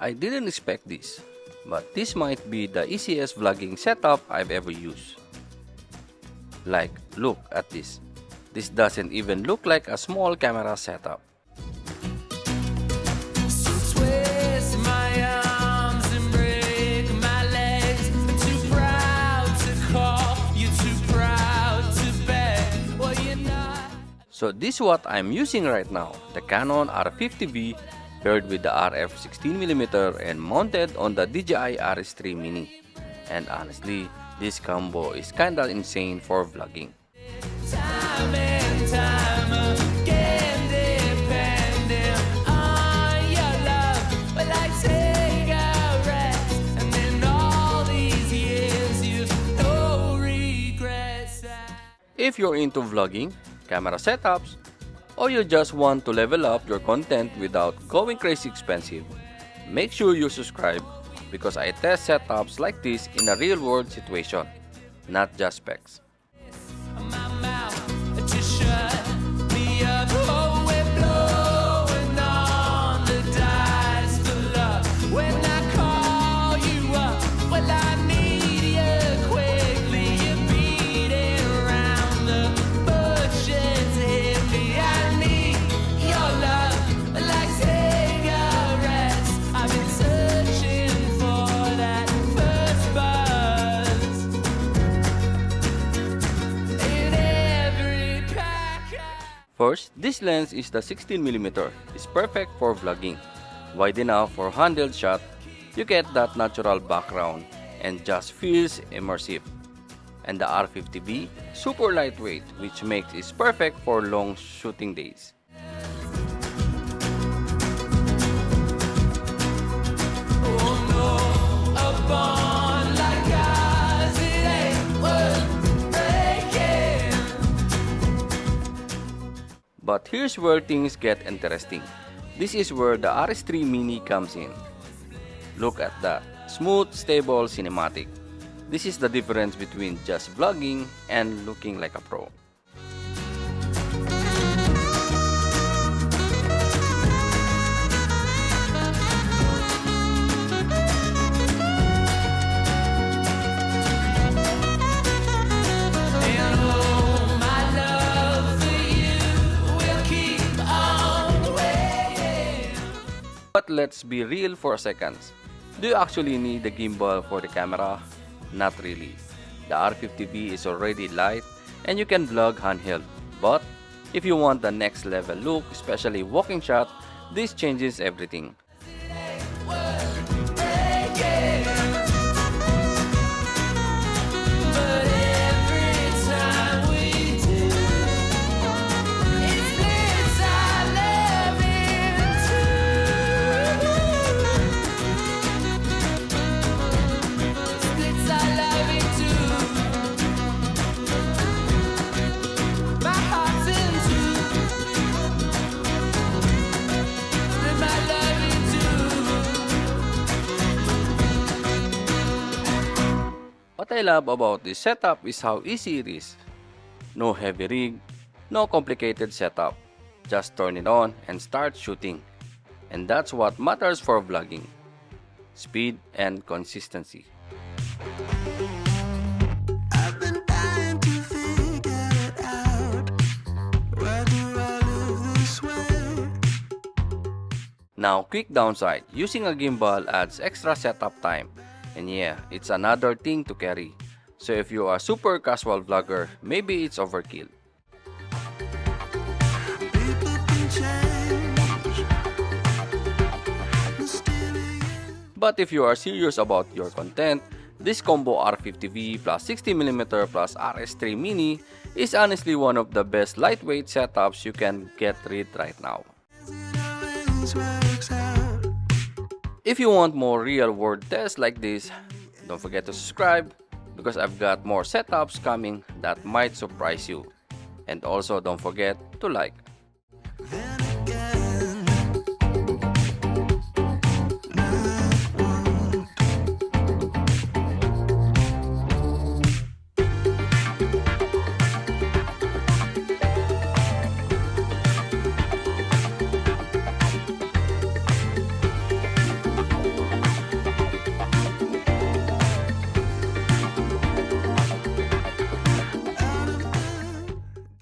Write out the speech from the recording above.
I didn't expect this, but this might be the easiest vlogging setup I've ever used. Like, look at this. This doesn't even look like a small camera setup. So this is what I'm using right now, the Canon R50 V paired with the RF 16mm and mounted on the DJI RS3 Mini. And honestly, this combo is kinda insane for vlogging. Time and time again, depending on your love. Well, I take a rest, and then all these years you've no regrets. If you're into vlogging, camera setups, or you just want to level up your content without going crazy expensive, make sure you subscribe because I test setups like this in a real-world situation, not just specs. My mouth to shut me up. Oh, we're blowing on the dice for love. When I call you up, well, I need you quickly. You're beating around the bushes. Hit me, I need your love like cigarettes. I've been searching for that first buzz. First, this lens is the 16mm. It's perfect for vlogging. Wide enough for handheld shot, you get that natural background and just feels immersive. And the R50 V, super lightweight, which makes it perfect for long shooting days. But here's where things get interesting. This is where the RS3 Mini comes in. Look at that. Smooth, stable, cinematic. This is the difference between just vlogging and looking like a pro. But let's be real for a second. Do you actually need the gimbal for the camera? Not really. The R50 V is already light and you can vlog handheld. But if you want the next level look, especially walking shot, this changes everything. What I love about this setup is how easy it is. No heavy rig, no complicated setup. Just turn it on and start shooting. And that's what matters for vlogging. Speed and consistency. I've been dying to figure it out. Why do I live this way? Now, quick downside. Using a gimbal adds extra setup time. And yeah, it's another thing to carry. So if you are a super casual vlogger, maybe it's overkill. But if you are serious about your content, this combo R50 V plus 60mm plus RS3 Mini is honestly one of the best lightweight setups you can get rid right now. If you want more real-world tests like this, don't forget to subscribe because I've got more setups coming that might surprise you. And also don't forget to like.